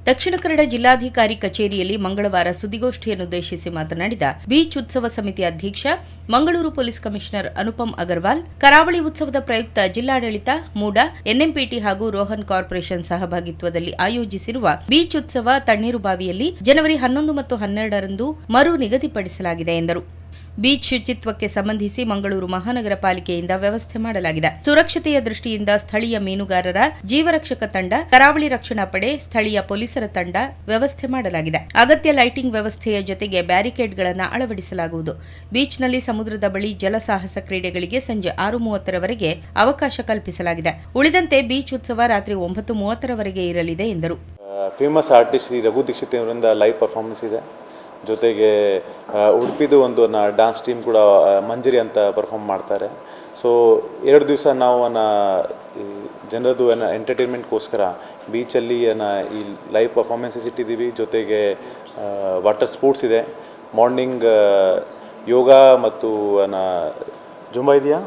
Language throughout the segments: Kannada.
ದಕ್ಷಿಣ ಕನ್ನಡ ಜಿಲ್ಲಾಧಿಕಾರಿ ಕಚೇರಿಯಲ್ಲಿ ಮಂಗಳವಾರ ಸುದ್ದಿಗೋಷ್ಠಿಯನ್ನುದ್ದೇಶಿಸಿ ಮಾತನಾಡಿದ ಬೀಚ್ ಉತ್ಸವ ಸಮಿತಿ ಅಧ್ಯಕ್ಷ ಮಂಗಳೂರು ಪೊಲೀಸ್ ಕಮಿಷನರ್ ಅನುಪಮ್ ಅಗರ್ವಾಲ್, ಕರಾವಳಿ ಉತ್ಸವದ ಪ್ರಯುಕ್ತ ಜಿಲ್ಲಾಡಳಿತ, ಮೂಡಾ, ಎನ್ಎಂಪಿಟಿ ಹಾಗೂ ರೋಹನ್ ಕಾರ್ಪೊರೇಷನ್ ಸಹಭಾಗಿತ್ವದಲ್ಲಿ ಆಯೋಜಿಸಿರುವ ಬೀಚ್ ಉತ್ಸವ ತಣ್ಣೀರುಬಾವಿಯಲ್ಲಿ ಜನವರಿ 11 ಮತ್ತು 12ರಂದು ಮರು ನಿಗದಿಪಡಿಸಲಾಗಿದೆ ಎಂದರು. ಬೀಚ್ ಶುಚಿತ್ವಕ್ಕೆ ಸಂಬಂಧಿಸಿ ಮಂಗಳೂರು ಮಹಾನಗರ ಪಾಲಿಕೆಯಿಂದ ವ್ಯವಸ್ಥೆ ಮಾಡಲಾಗಿದೆ. ಸುರಕ್ಷತೆಯ ದೃಷ್ಟಿಯಿಂದ ಸ್ಥಳೀಯ ಮೀನುಗಾರರ ಜೀವರಕ್ಷಕ ತಂಡ, ಕರಾವಳಿ ರಕ್ಷಣಾ ಪಡೆ, ಸ್ಥಳೀಯ ಪೊಲೀಸರ ತಂಡ ವ್ಯವಸ್ಥೆ ಮಾಡಲಾಗಿದೆ. ಅಗತ್ಯ ಲೈಟಿಂಗ್ ವ್ಯವಸ್ಥೆಯ ಜೊತೆಗೆ ಬ್ಯಾರಿಕೇಡ್ಗಳನ್ನು ಅಳವಡಿಸಲಾಗುವುದು. ಬೀಚ್ನಲ್ಲಿ ಸಮುದ್ರದ ಬಳಿ ಜಲಸಾಹಸ ಕ್ರೀಡೆಗಳಿಗೆ ಸಂಜೆ 6:30ರವರೆಗೆ ಅವಕಾಶ ಕಲ್ಪಿಸಲಾಗಿದೆ. ಉಳಿದಂತೆ ಬೀಚ್ ಉತ್ಸವ ರಾತ್ರಿ 9:30ರವರೆಗೆ ಇರಲಿದೆ ಎಂದರು. ಫೇಮಸ್ ಆರ್ಟಿಸ್ಟ್ ಶ್ರೀ ರಘು ದೀಕ್ಷಿತ್ ಅವರಿಂದ ಲೈವ್ ಪರ್ಫಾರ್ಮೆನ್ಸ್ ಇದೆ. ಜೊತೆಗೆ ಉಡುಪಿದು ಒಂದು ಡಾನ್ಸ್ ಟೀಮ್ ಕೂಡ ಮಂಜರಿ ಅಂತ ಪರ್ಫಾರ್ಮ್ ಮಾಡ್ತಾರೆ. ಸೊ 2 ದಿವಸ ನಾವು ಜನರದು ಎಂಟರ್ಟೈನ್ಮೆಂಟ್ಗೋಸ್ಕರ ಬೀಚಲ್ಲಿ ಈ ಲೈವ್ ಪರ್ಫಾರ್ಮೆನ್ಸಸ್ ಇಟ್ಟಿದ್ದೀವಿ. ಜೊತೆಗೆ ವಾಟರ್ ಸ್ಪೋರ್ಟ್ಸ್ ಇದೆ. ಮಾರ್ನಿಂಗ್ ಯೋಗ ಮತ್ತು ಜುಂಬಾ ಇದೆಯಾ,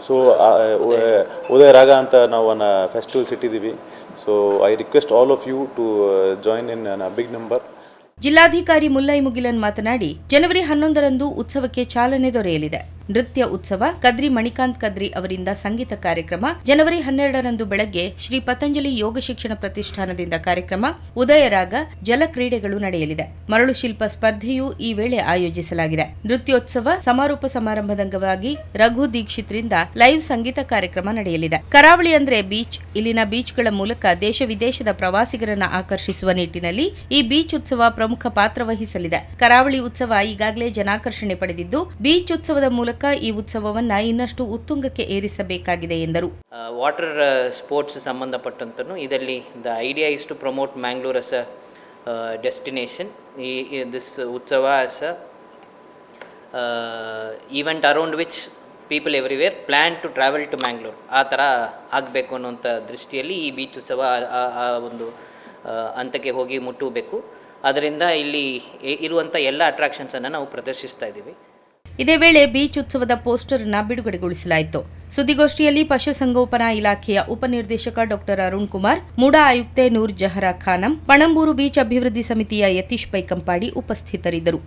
ಸೊ ಉದಯ ರಾಗ ಅಂತ ನಾವು ಫೆಸ್ಟಿವಲ್ಸ್ ಇಟ್ಟಿದ್ದೀವಿ. So I request all of you to join in big number. ಜಿಲ್ಲಾಧಿಕಾರಿ ಮುಲ್ಲೈ ಮುಗಿಲನ್ ಮಾತನಾಡಿ, ಜನವರಿ 11ರಂದು ಉತ್ಸವಕ್ಕೆ ಚಾಲನೆ ದೊರೆಯಲಿದೆ. ನೃತ್ಯ ಉತ್ಸವ, ಕದ್ರಿ ಮಣಿಕಾಂತ್ ಕದ್ರಿ ಅವರಿಂದ ಸಂಗೀತ ಕಾರ್ಯಕ್ರಮ, ಜನವರಿ 12ರಂದು ಬೆಳಗ್ಗೆ ಶ್ರೀ ಪತಂಜಲಿ ಯೋಗ ಶಿಕ್ಷಣ ಪ್ರತಿಷ್ಠಾನದಿಂದ ಕಾರ್ಯಕ್ರಮ, ಉದಯರಾಗ, ಜಲ ಕ್ರೀಡೆಗಳು ನಡೆಯಲಿದೆ. ಮರಳು ಶಿಲ್ಪ ಸ್ಪರ್ಧೆಯೂ ಈ ವೇಳೆ ಆಯೋಜಿಸಲಾಗಿದೆ. ನೃತ್ಯೋತ್ಸವ ಸಮಾರೋಪ ಸಮಾರಂಭದ ಅಂಗವಾಗಿ ರಘು ದೀಕ್ಷಿತ್ರಿಂದ ಲೈವ್ ಸಂಗೀತ ಕಾರ್ಯಕ್ರಮ ನಡೆಯಲಿದೆ. ಕರಾವಳಿ ಅಂದ್ರೆ ಬೀಚ್. ಇಲ್ಲಿನ ಬೀಚ್ಗಳ ಮೂಲಕ ದೇಶ ವಿದೇಶದ ಪ್ರವಾಸಿಗರನ್ನ ಆಕರ್ಷಿಸುವ ನಿಟ್ಟಿನಲ್ಲಿ ಈ ಬೀಚ್ ಉತ್ಸವ ಪ್ರಮುಖ ಪಾತ್ರ ವಹಿಸಲಿದೆ. ಕರಾವಳಿ ಉತ್ಸವ ಈಗಾಗಲೇ ಜನಾಕರ್ಷಣೆ ಪಡೆದಿದ್ದು, ಬೀಚ್ ಉತ್ಸವದ ಮೂಲಕ ಈ ಉತ್ಸವವನ್ನು ಇನ್ನಷ್ಟು ಉತ್ತುಂಗಕ್ಕೆ ಏರಿಸಬೇಕಾಗಿದೆ ಎಂದರು. ವಾಟರ್ ಸ್ಪೋರ್ಟ್ಸ್ ಸಂಬಂಧಪಟ್ಟಂತೂ ಇದರಲ್ಲಿ the idea is to promote Mangalore as a destination. This ಉತ್ಸವ as a event around which people everywhere plan to travel to Mangalore. ಆ ಥರ ಆಗಬೇಕು ಅನ್ನುವಂಥ ದೃಷ್ಟಿಯಲ್ಲಿ ಈ ಬೀಚ್ ಉತ್ಸವ ಆ ಒಂದು ಹಂತಕ್ಕೆ ಹೋಗಿ ಮುಟ್ಟಬೇಕು. ಅದರಿಂದ ಇಲ್ಲಿ ಇರುವಂಥ ಎಲ್ಲ ಅಟ್ರಾಕ್ಷನ್ಸನ್ನು ನಾವು ಪ್ರದರ್ಶಿಸ್ತಾ ಇದ್ದೀವಿ. ಇದೇ ವೇಳೆ ಬೀಚ್ ಉತ್ಸವದ ಪೋಸ್ಟರ್ ಅನ್ನು ಬಿಡುಗಡೆಗೊಳಿಸಲಾಯಿತು. ಸುದ್ದಿಗೋಷ್ಠಿಯಲ್ಲಿ ಪಶುಸಂಗೋಪನಾ ಇಲಾಖೆಯ ಉಪನಿರ್ದೇಶಕ ಡಾ ಅರುಣ್ ಕುಮಾರ್, ಮೂಡಾ ಆಯುಕ್ತೆ ನೂರ್ ಜಹರಾ ಖಾನಂ, ಪಣಂಬೂರು ಬೀಚ್ ಅಭಿವೃದ್ಧಿ ಸಮಿತಿಯ ಯತೀಶ್ ಪೈಕಂಪಾಡಿ ಉಪಸ್ಥಿತರಿದ್ದರು.